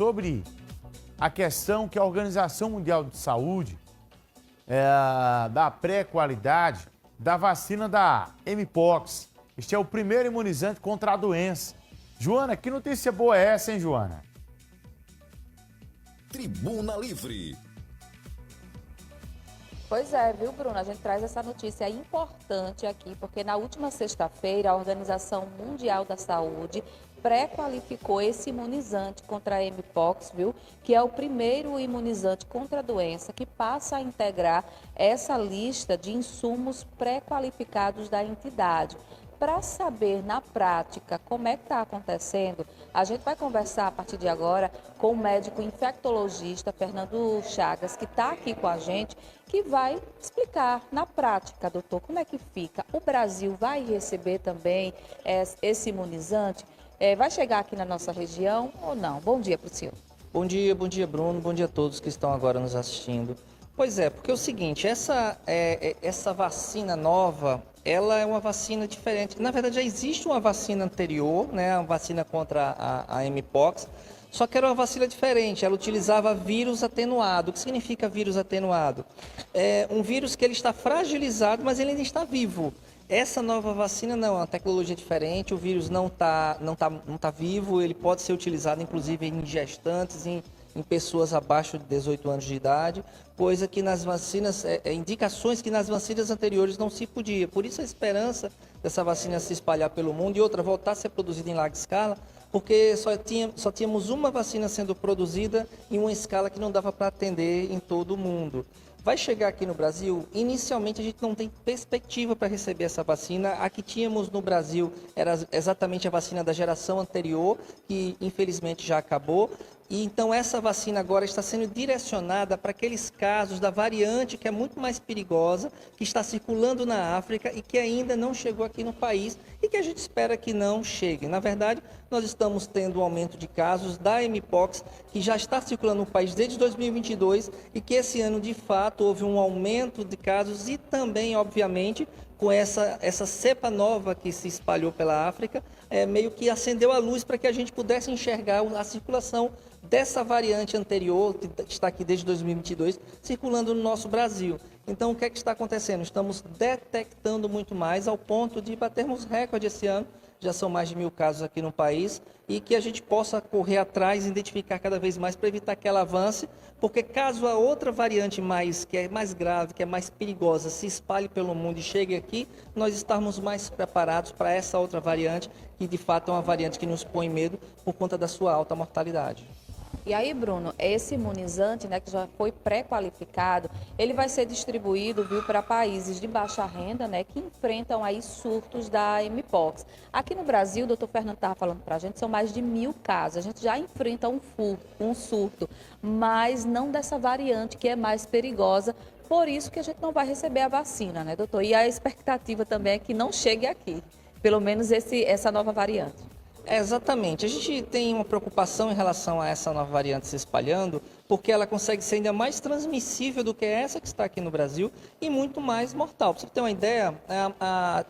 sobre a questão que a Organização Mundial de Saúde da pré-qualidade da vacina da Mpox. Este é o primeiro imunizante contra a doença. Joana, que notícia boa é essa, hein, Joana? Tribuna Livre. Pois é, viu, Bruno? A gente traz essa notícia importante aqui, porque na última sexta-feira a Organização Mundial da Saúde pré-qualificou esse imunizante contra a Mpox, viu? Que é o primeiro imunizante contra a doença que passa a integrar essa lista de insumos pré-qualificados da entidade. Para saber na prática como é que está acontecendo, a gente vai conversar a partir de agora com o médico infectologista Fernando Chagas, que está aqui com a gente, que vai explicar na prática, doutor, como é que fica. O Brasil vai receber também esse imunizante? Vai chegar aqui na nossa região ou não? Bom dia para o senhor. Bom dia, Bruno, bom dia a todos que estão agora nos assistindo. Pois é, porque é o seguinte, essa vacina nova, ela é uma vacina diferente. Na verdade, já existe uma vacina anterior, né, uma vacina contra a Mpox, só que era uma vacina diferente, ela utilizava vírus atenuado. O que significa vírus atenuado? É um vírus que ele está fragilizado, mas ele ainda está vivo. Essa nova vacina não, é uma tecnologia diferente, o vírus não tá vivo, ele pode ser utilizado inclusive em gestantes, em pessoas abaixo de 18 anos de idade, coisa que nas vacinas, indicações que nas vacinas anteriores não se podia. Por isso a esperança dessa vacina se espalhar pelo mundo e outra, voltar a ser produzida em larga escala, porque só tínhamos uma vacina sendo produzida em uma escala que não dava para atender em todo o mundo. Vai chegar aqui no Brasil, inicialmente a gente não tem perspectiva para receber essa vacina. A que tínhamos no Brasil era exatamente a vacina da geração anterior, que infelizmente já acabou. E então essa vacina agora está sendo direcionada para aqueles casos da variante que é muito mais perigosa, que está circulando na África e que ainda não chegou aqui no país e que a gente espera que não chegue. Na verdade, nós estamos tendo um aumento de casos da Mpox, que já está circulando no país desde 2022 e que esse ano, de fato, houve um aumento de casos e também, obviamente, com essa cepa nova que se espalhou pela África, meio que acendeu a luz para que a gente pudesse enxergar a circulação dessa variante anterior, que está aqui desde 2022, circulando no nosso Brasil. Então, o que é que está acontecendo? Estamos detectando muito mais, ao ponto de batermos recorde esse ano, já são mais de 1.000 casos aqui no país, e que a gente possa correr atrás, identificar cada vez mais para evitar que ela avance, porque caso a outra variante que é mais grave, que é mais perigosa, se espalhe pelo mundo e chegue aqui, nós estarmos mais preparados para essa outra variante, que de fato é uma variante que nos põe medo por conta da sua alta mortalidade. E aí, Bruno, esse imunizante, né, que já foi pré-qualificado, ele vai ser distribuído, viu, para países de baixa renda, né, que enfrentam aí surtos da Mpox. Aqui no Brasil, o doutor Fernando estava falando para a gente, são mais de 1.000 casos. A gente já enfrenta um surto, mas não dessa variante que é mais perigosa. Por isso que a gente não vai receber a vacina, né, doutor? E a expectativa também é que não chegue aqui, pelo menos essa nova variante. Exatamente. A gente tem uma preocupação em relação a essa nova variante se espalhando, porque ela consegue ser ainda mais transmissível do que essa que está aqui no Brasil e muito mais mortal. Para você ter uma ideia,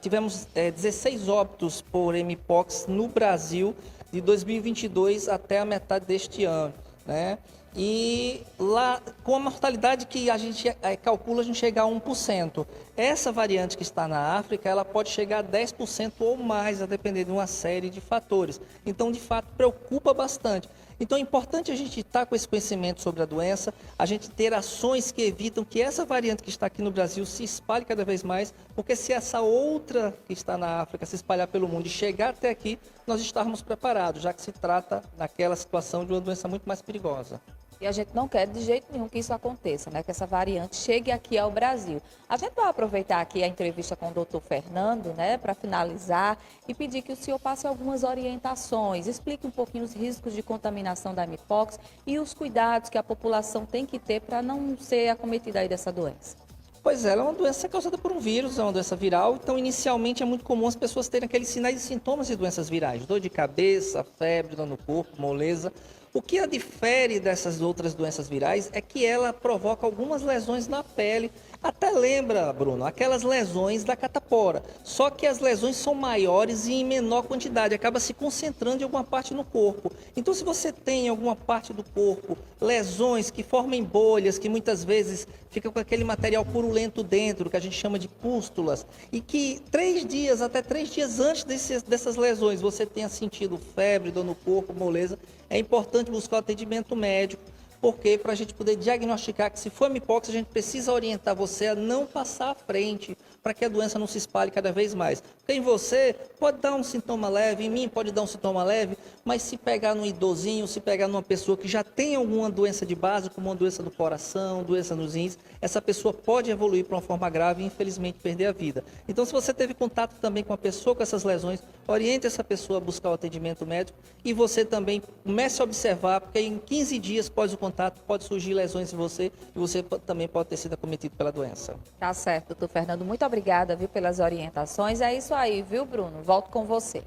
tivemos 16 óbitos por Mpox no Brasil de 2022 até a metade deste ano, né? E lá, com a mortalidade que a gente calcula, a gente chega a 1%. Essa variante que está na África, ela pode chegar a 10% ou mais, a depender de uma série de fatores. Então, de fato, preocupa bastante. Então, é importante a gente estar com esse conhecimento sobre a doença, a gente ter ações que evitam que essa variante que está aqui no Brasil se espalhe cada vez mais, porque se essa outra que está na África se espalhar pelo mundo e chegar até aqui, nós estarmos preparados, já que se trata naquela situação de uma doença muito mais perigosa. E a gente não quer de jeito nenhum que isso aconteça, né? Que essa variante chegue aqui ao Brasil. A gente vai aproveitar aqui a entrevista com o doutor Fernando, né? Para finalizar e pedir que o senhor passe algumas orientações, explique um pouquinho os riscos de contaminação da Mpox e os cuidados que a população tem que ter para não ser acometida aí dessa doença. Pois é, ela é uma doença causada por um vírus, é uma doença viral, então inicialmente é muito comum as pessoas terem aqueles sinais e sintomas de doenças virais, dor de cabeça, febre, dor no corpo, moleza. O que a difere dessas outras doenças virais é que ela provoca algumas lesões na pele. Até lembra, Bruno, aquelas lesões da catapora. Só que as lesões são maiores e em menor quantidade, acaba se concentrando em alguma parte no corpo. Então, se você tem em alguma parte do corpo lesões que formem bolhas, que muitas vezes fica com aquele material purulento dentro, que a gente chama de pústulas, e que 3 dias, até 3 dias antes dessas lesões, você tenha sentido febre, dor no corpo, moleza, é importante buscar o atendimento médico. Porque para a gente poder diagnosticar que se for mpox, a gente precisa orientar você a não passar à frente, para que a doença não se espalhe cada vez mais. Porque em você pode dar um sintoma leve, em mim pode dar um sintoma leve, mas se pegar num idosinho, se pegar numa pessoa que já tem alguma doença de base, como uma doença do coração, doença nos rins, essa pessoa pode evoluir para uma forma grave e infelizmente perder a vida. Então, se você teve contato também com a pessoa com essas lesões, oriente essa pessoa a buscar o atendimento médico e você também comece a observar, porque em 15 dias após o contato pode surgir lesões em você e você também pode ter sido acometido pela doença. Tá certo, doutor Fernando. Muito obrigada, viu, pelas orientações. É isso aí, viu, Bruno? Volto com você.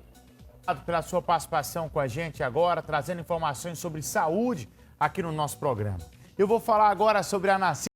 Obrigado pela sua participação com a gente agora, trazendo informações sobre saúde aqui no nosso programa. Eu vou falar agora sobre a nascente